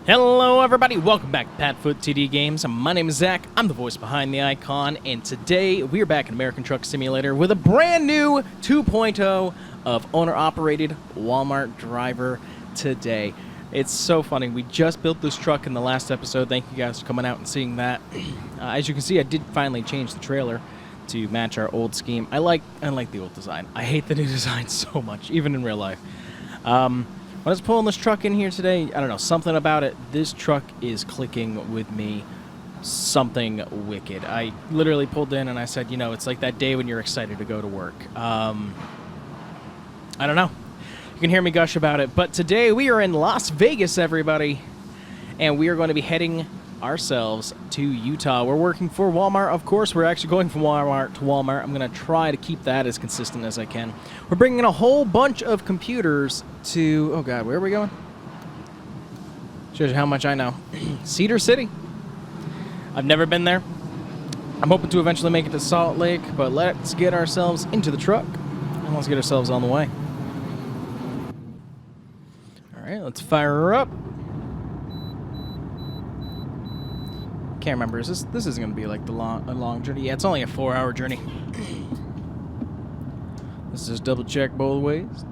Hello everybody, welcome back to PadfootTD Games. My name is Zach, I'm the voice behind the icon, and today we are back in American Truck Simulator with a brand new 2.0 of owner-operated Walmart driver today. It's so funny, we just built this truck in the last episode. Thank you guys for coming out and seeing that. As you can see, I did finally change the trailer to match our old scheme. I like the old design. I hate the new design so much, even in real life. When I was pulling this truck in here today, I don't know, something about it, this truck is clicking with me something wicked. I literally pulled in and I said, you know, it's like that day when you're excited to go to work. I don't know. You can hear me gush about it, but today we are in Las Vegas, everybody, and we are going to be heading ourselves to Utah. We're working for Walmart, of course. We're actually going from Walmart to Walmart. I'm going to try to keep that as consistent as I can. We're bringing in a whole bunch of computers to, oh god, where are we going? Shows you how much I know. Cedar City. I've never been there. I'm hoping to eventually make it to Salt Lake, but let's get ourselves into the truck and let's get ourselves on the way. Alright, let's fire her up. Can't remember. This isn't going to be like a long journey. Yeah, it's only a 4-hour journey. Let's just double check both ways.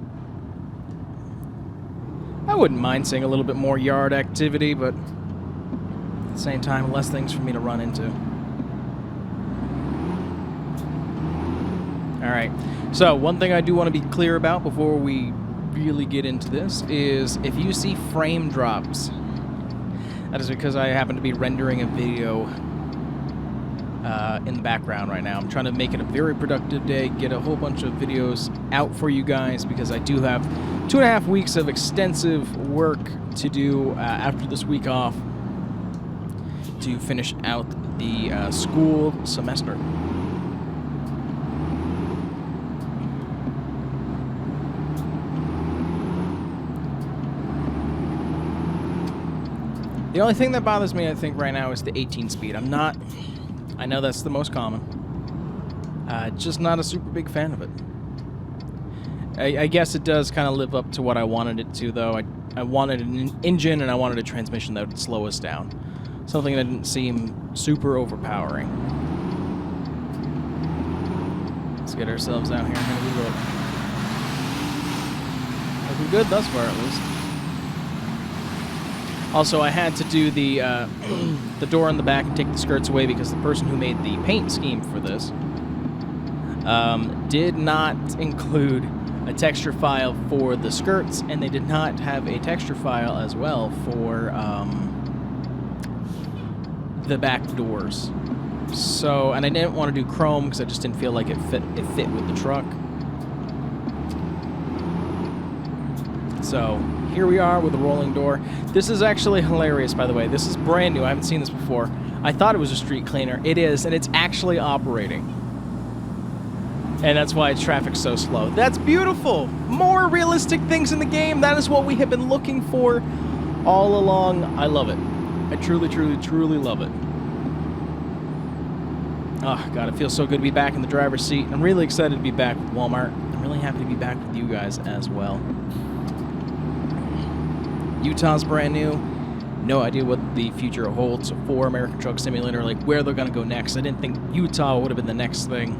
I wouldn't mind seeing a little bit more yard activity, but at the same time, less things for me to run into. Alright, so one thing I do want to be clear about before we really get into this is if you see frame drops, that is because I happen to be rendering a video in the background right now. I'm trying to make it a very productive day, get a whole bunch of videos out for you guys because I do have 2.5 weeks of extensive work to do after this week off to finish out the school semester. The only thing that bothers me, I think, right now is the 18 speed. I know that's the most common. Just not a super big fan of it. I guess it does kind of live up to what I wanted it to, though. I wanted an engine and I wanted a transmission that would slow us down. Something that didn't seem super overpowering. Let's get ourselves out here. How do we look? Looking good thus far, at least. Also, I had to do the door in the back and take the skirts away because the person who made the paint scheme for this did not include a texture file for the skirts, and they did not have a texture file as well for the back doors. So, and I didn't want to do chrome because I just didn't feel like it fit with the truck. So here we are with a rolling door. This is actually hilarious, by the way. This is brand new. I haven't seen this before. I thought it was a street cleaner. It is, and it's actually operating. And that's why traffic's so slow. That's beautiful. More realistic things in the game. That is what we have been looking for all along. I love it. I truly, truly, truly love it. Oh, God, it feels so good to be back in the driver's seat. I'm really excited to be back with Walmart. I'm really happy to be back with you guys as well. Utah's brand new. No idea what the future holds for American Truck Simulator, like where they're going to go next. I didn't think Utah would have been the next thing.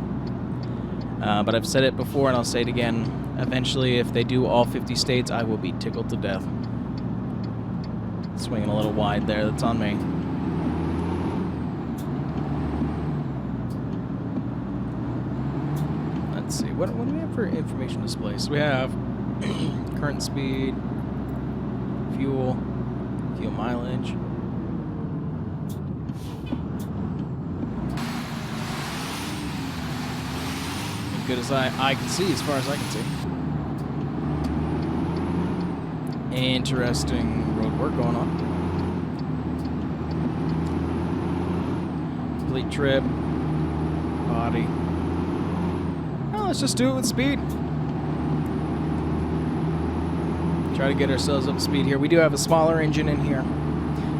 But I've said it before and I'll say it again. Eventually, if they do all 50 states, I will be tickled to death. Swinging a little wide there. That's on me. Let's see. What do we have for information displays? We have current speed, fuel mileage. As good as I can see, as far as I can see. Interesting road work going on. Complete trip. Body. Well, let's just do it with speed. Try to get ourselves up to speed here. We do have a smaller engine in here.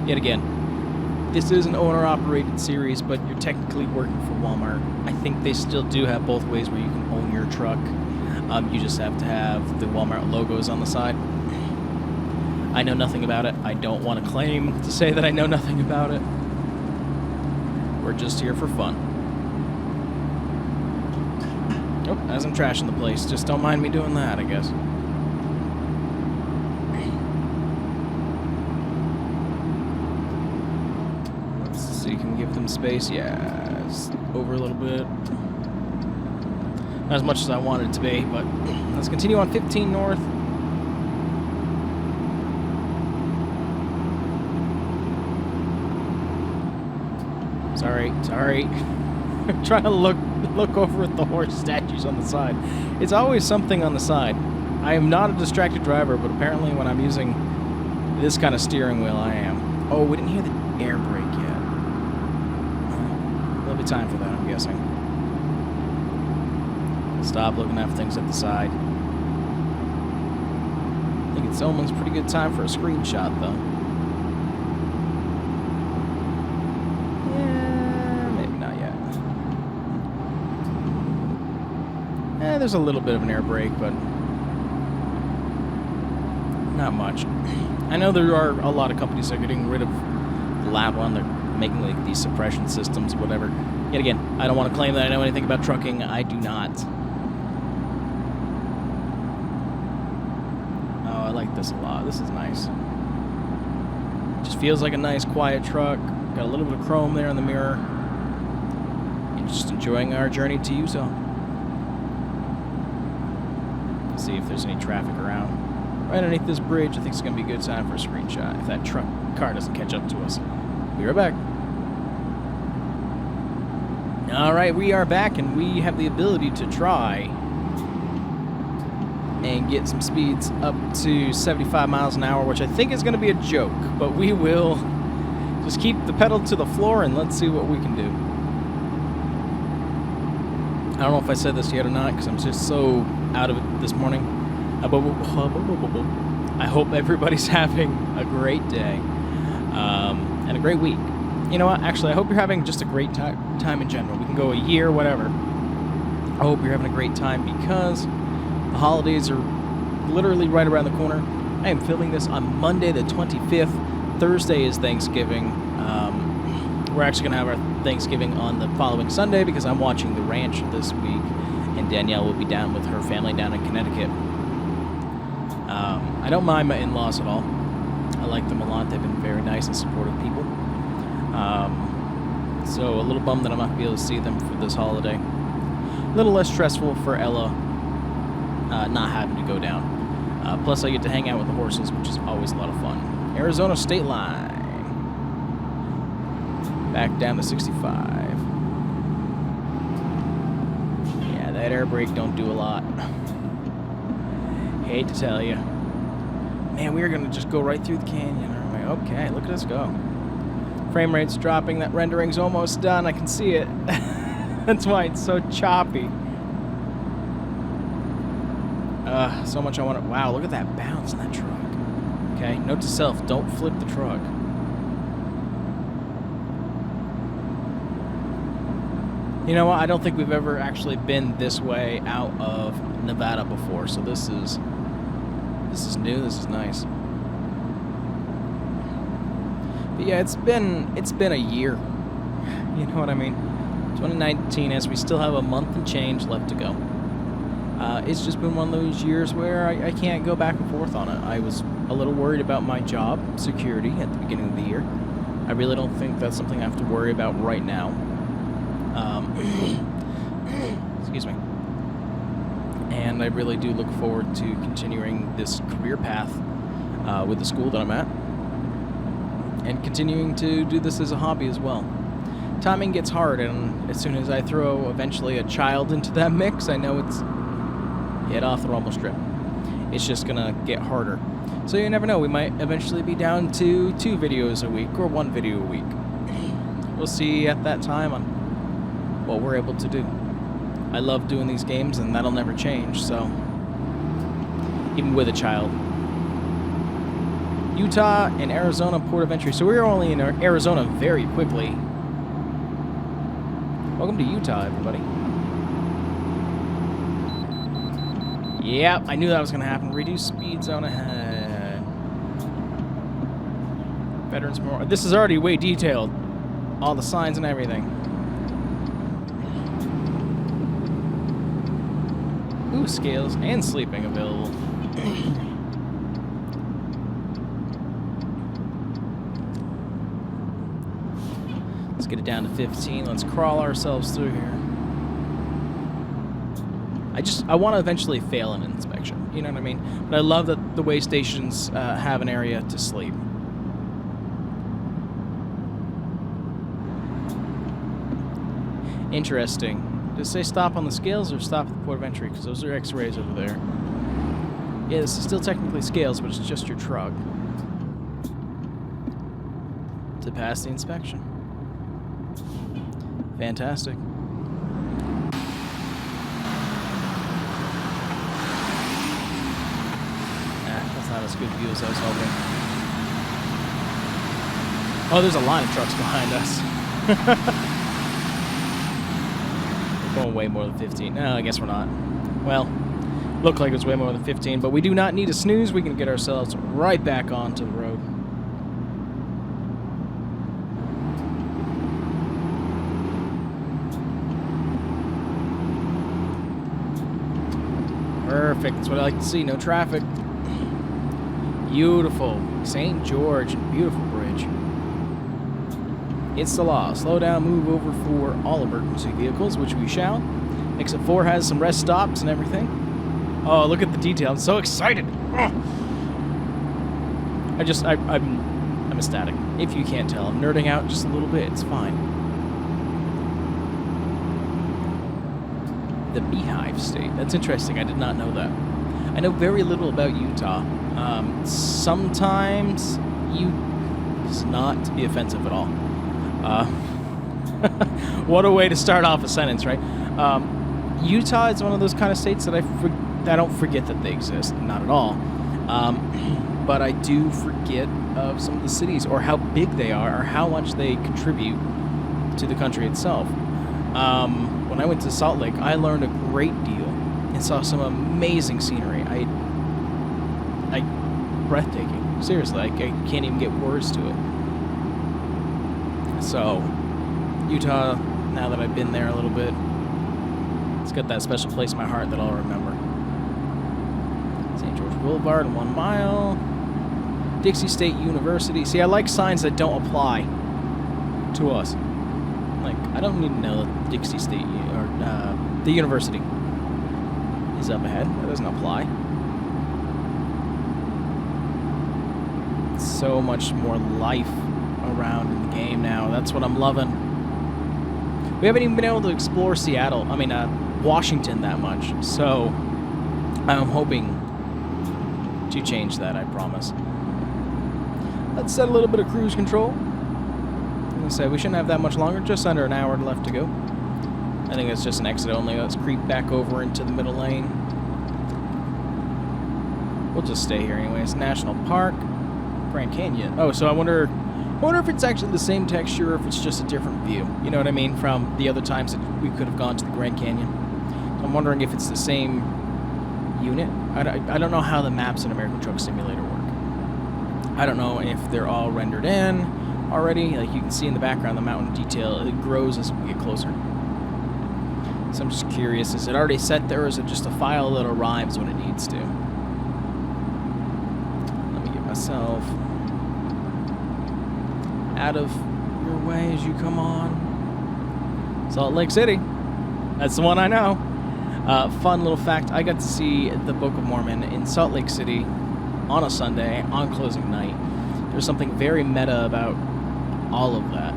Yet again, this is an owner-operated series, but you're technically working for Walmart. I think they still do have both ways where you can own your truck. You just have to have the Walmart logos on the side. I know nothing about it. I don't want to claim to say that I know nothing about it. We're just here for fun. Oh, as I'm trashing the place, just don't mind me doing that, I guess. Let's see, can we give them space? Yeah, it's over a little bit. Not as much as I wanted it to be, but let's continue on 15 north. Sorry. I'm trying to look over at the horse statues on the side. It's always something on the side. I am not a distracted driver, but apparently when I'm using this kind of steering wheel, I am. Oh, we didn't hear the air brake yet. There'll be time for that, I'm guessing. Stop looking at things at the side. I think it's almost pretty good time for a screenshot, though. There's a little bit of an air brake, but not much. I know there are a lot of companies that are getting rid of the loud one. They're making like these suppression systems, whatever. Yet again, I don't want to claim that I know anything about trucking. I do not. Oh, I like this a lot. This is nice. Just feels like a nice, quiet truck. Got a little bit of chrome there in the mirror. And just enjoying our journey to Utah. See if there's any traffic around. Right underneath this bridge, I think it's going to be a good time for a screenshot if that car doesn't catch up to us. Be right back. Alright, we are back, and we have the ability to try and get some speeds up to 75 miles an hour, which I think is going to be a joke, but we will just keep the pedal to the floor and let's see what we can do. I don't know if I said this yet or not, because I'm just so out of it this morning. I hope everybody's having a great day and a great week. You know what? Actually, I hope you're having just a great time in general. We can go a year, whatever. I hope you're having a great time because the holidays are literally right around the corner. I am filming this on Monday the 25th. Thursday is Thanksgiving. We're actually going to have our Thanksgiving on the following Sunday because I'm watching The Ranch this week, and Danielle will be down with her family down in Connecticut. I don't mind my in-laws at all. I like them a lot. They've been very nice and supportive people. So a little bummed that I'm not going to be able to see them for this holiday. A little less stressful for Ella not having to go down. Plus I get to hang out with the horses, which is always a lot of fun. Arizona state line. Back down to 65. Yeah, that air brake don't do a lot. Hate to tell you. Man, we are going to just go right through the canyon, aren't we? Okay, look at us go. Frame rate's dropping. That rendering's almost done. I can see it. That's why it's so choppy. So much I want to... Wow, look at that bounce in that truck. Okay, note to self, don't flip the truck. You know what? I don't think we've ever actually been this way out of Nevada before, so this is new. This is nice. But yeah, it's been a year. You know what I mean? 2019, as we still have a month and change left to go. It's just been one of those years where I can't go back and forth on it. I was a little worried about my job security at the beginning of the year. I really don't think that's something I have to worry about right now. Excuse me. And I really do look forward to continuing this career path with the school that I'm at, and continuing to do this as a hobby as well. Timing gets hard, and as soon as I throw eventually a child into that mix, I know it's hit off the rumble strip. It's just gonna get harder. So you never know, we might eventually be down to 2 videos a week or 1 video a week. We'll see at that time on what we're able to do. I love doing these games, and that'll never change, so even with a child. Utah and Arizona port of entry. So we're only in Arizona very quickly. Welcome to Utah, everybody. Yep, I knew that was going to happen. Reduce speed zone ahead. Veterans Memorial. This is already way detailed. All the signs and everything. Ooh, scales and sleeping available. Let's get it down to 15. Let's crawl ourselves through here. I want to eventually fail an inspection. You know what I mean? But I love that the way stations have an area to sleep. Interesting. Does it say stop on the scales or stop at the port of entry? Because those are X-rays over there. Yeah, this is still technically scales, but it's just your truck. To pass the inspection. Fantastic. That's not as good view as I was hoping. Oh, there's a line of trucks behind us. Going way more than 15. No, I guess we're not. Well, looked like it was way more than 15, but we do not need a snooze. We can get ourselves right back onto the road. Perfect. That's what I like to see. No traffic. Beautiful. St. George. Beautiful bridge. It's the law. Slow down, move over for all emergency vehicles, which we shall. Exit 4 has some rest stops and everything. Oh, look at the detail. I'm so excited. Oh. I'm ecstatic. If you can't tell, I'm nerding out just a little bit. It's fine. The Beehive State. That's interesting. I did not know that. I know very little about Utah. Sometimes it's not to be offensive at all. What a way to start off a sentence, right? Utah is one of those kind of states that I don't forget that they exist. Not at all. But I do forget of some of the cities or how big they are or how much they contribute to the country itself. When I went to Salt Lake, I learned a great deal and saw some amazing scenery. Breathtaking. Seriously, I can't even get words to it. So, Utah, now that I've been there a little bit, it's got that special place in my heart that I'll remember. St. George Boulevard, 1 mile. Dixie State University. See, I like signs that don't apply to us. Like, I don't need to know that Dixie State, or the university is up ahead. That doesn't apply. So much more life around in the game now. That's what I'm loving. We haven't even been able to explore Washington that much. So I'm hoping to change that, I promise. Let's set a little bit of cruise control. Like I said, we shouldn't have that much longer. Just under an hour left to go. I think it's just an exit only. Let's creep back over into the middle lane. We'll just stay here anyways. National Park. Grand Canyon. Oh, so I wonder if it's actually the same texture or if it's just a different view. You know what I mean? From the other times that we could have gone to the Grand Canyon. So I'm wondering if it's the same unit. I don't know how the maps in American Truck Simulator work. I don't know if they're all rendered in already. Like you can see in the background, the mountain detail, it grows as we get closer. So I'm just curious, is it already set there or is it just a file that arrives when it needs to? Let me get myself out of your way as you come on. Salt Lake City. That's the one I know. Fun little fact, I got to see the Book of Mormon in Salt Lake City on a Sunday, on closing night. There's something very meta about all of that.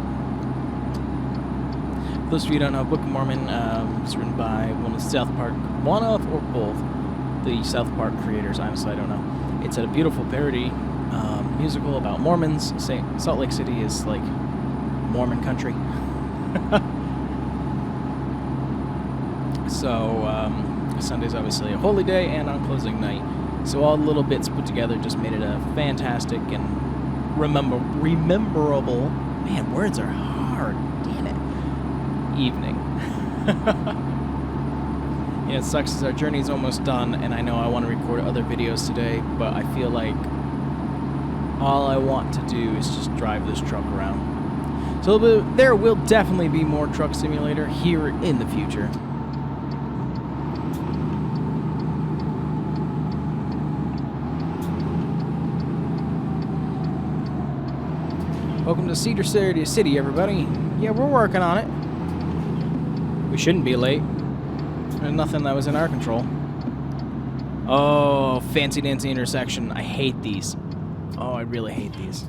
For those of you who don't know, Book of Mormon was written by one of or both the South Park creators. Honestly, I don't know. It's a beautiful parody musical about Mormons. Salt Lake City is like Mormon country. So Sunday's obviously a holy day and on closing night. So all the little bits put together just made it a fantastic and rememberable, man, words are hard, damn it, evening. Yeah, it sucks as our journey's almost done, and I know I want to record other videos today, but I feel like All I want to do is just drive this truck around. So there will definitely be more Truck Simulator here in the future. Welcome to Cedar City, everybody. Yeah, we're working on it. We shouldn't be late. There's nothing that was in our control. Oh, fancy dancy intersection. I hate these. Oh, I really hate these.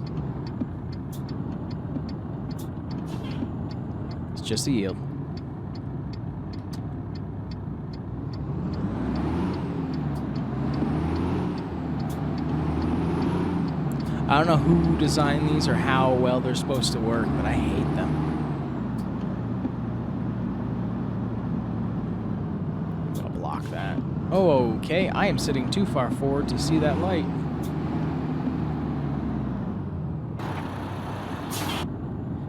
It's just a yield. I don't know who designed these or how well they're supposed to work, but I hate them. I'm gonna block that. Oh, okay. I am sitting too far forward to see that light.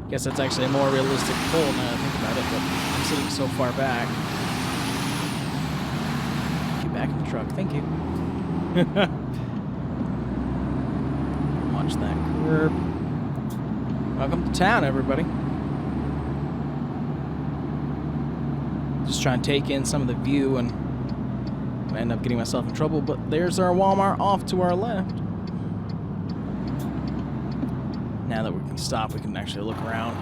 Guess that's actually a more realistic pull now that I think about it, but I'm sitting so far back. Get back in the truck. Thank you. Watch that curb. Welcome to town, everybody. Just trying to take in some of the view, and I end up getting myself in trouble, but there's our Walmart off to our left. Now that we can stop, we can actually look around.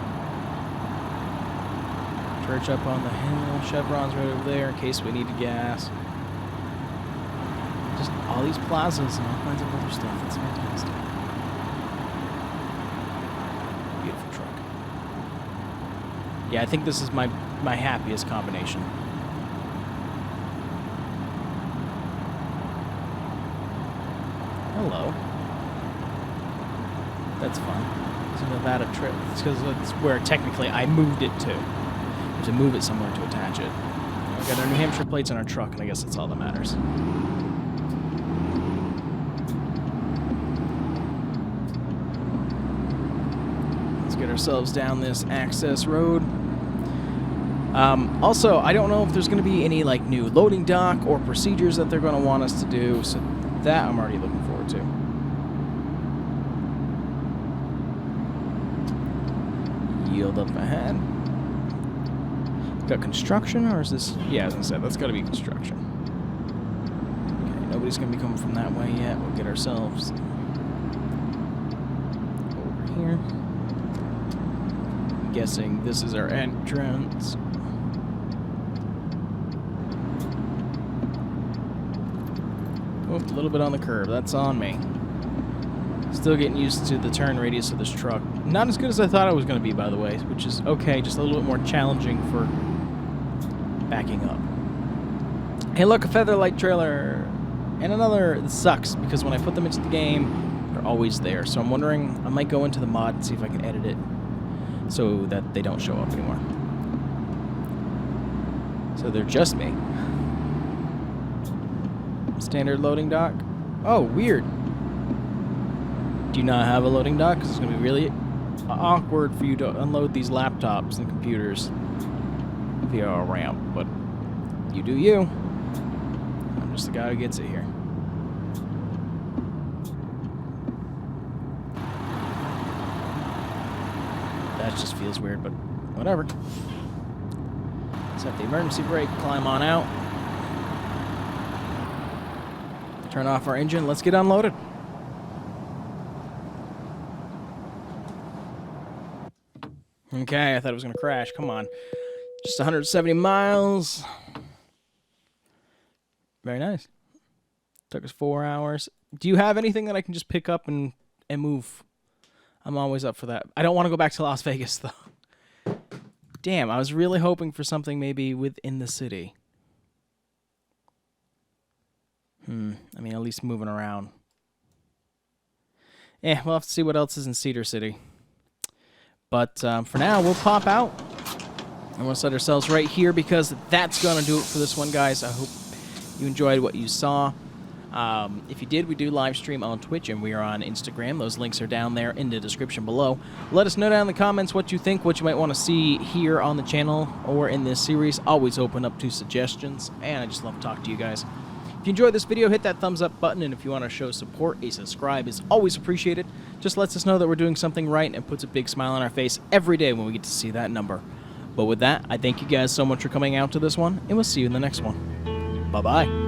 Church up on the hill, Chevron's right over there in case we need gas. Just all these plazas and all kinds of other stuff. That's fantastic. Beautiful truck. Yeah, I think this is my happiest combination. Hello. That's fun. It's a Nevada trip. It's because that's where technically I moved it to move it somewhere to attach it. We got our New Hampshire plates on our truck, and I guess that's all that matters. Let's get ourselves down this access road. Also, I don't know if there's going to be any like new loading dock or procedures that they're going to want us to do, so that I'm already looking forward to. Yield up ahead. Got construction, or is this? Yeah, as I said, that's got to be construction. Okay, nobody's going to be coming from that way yet. We'll get ourselves over here. I'm guessing this is our entrance. Oh, a little bit on the curb. That's on me. Still getting used to the turn radius of this truck. Not as good as I thought it was going to be, by the way, which is okay, just a little bit more challenging for backing up. Hey, look, a Featherlight trailer. And another. This sucks, because when I put them into the game, they're always there. So I'm wondering, I might go into the mod and see if I can edit it so that they don't show up anymore. So they're just me. Standard loading dock. Oh, weird. Do you not have a loading dock? Because it's going to be really awkward for you to unload these laptops and computers via a ramp, but you do you. I'm just the guy who gets it here. That just feels weird, but whatever. Set the emergency brake, climb on out. Turn off our engine, let's get unloaded. Okay, I thought it was going to crash. Come on. Just 170 miles. Very nice. Took us 4 hours. Do you have anything that I can just pick up and move? I'm always up for that. I don't want to go back to Las Vegas, though. Damn, I was really hoping for something maybe within the city. I mean, at least moving around. Yeah, we'll have to see what else is in Cedar City. But for now, we'll pop out. And we'll set ourselves right here because that's going to do it for this one, guys. I hope you enjoyed what you saw. If you did, we do live stream on Twitch and we are on Instagram. Those links are down there in the description below. Let us know down in the comments what you think, what you might want to see here on the channel or in this series. Always open up to suggestions, and I just love to talk to you guys. If If you enjoyed this video, hit that thumbs up button, and if you want to show support, a subscribe is always appreciated. Just lets us know that we're doing something right and puts a big smile on our face every day when we get to see that number. But with that, I thank you guys so much for coming out to this one, and we'll see you in the next one. Bye-bye.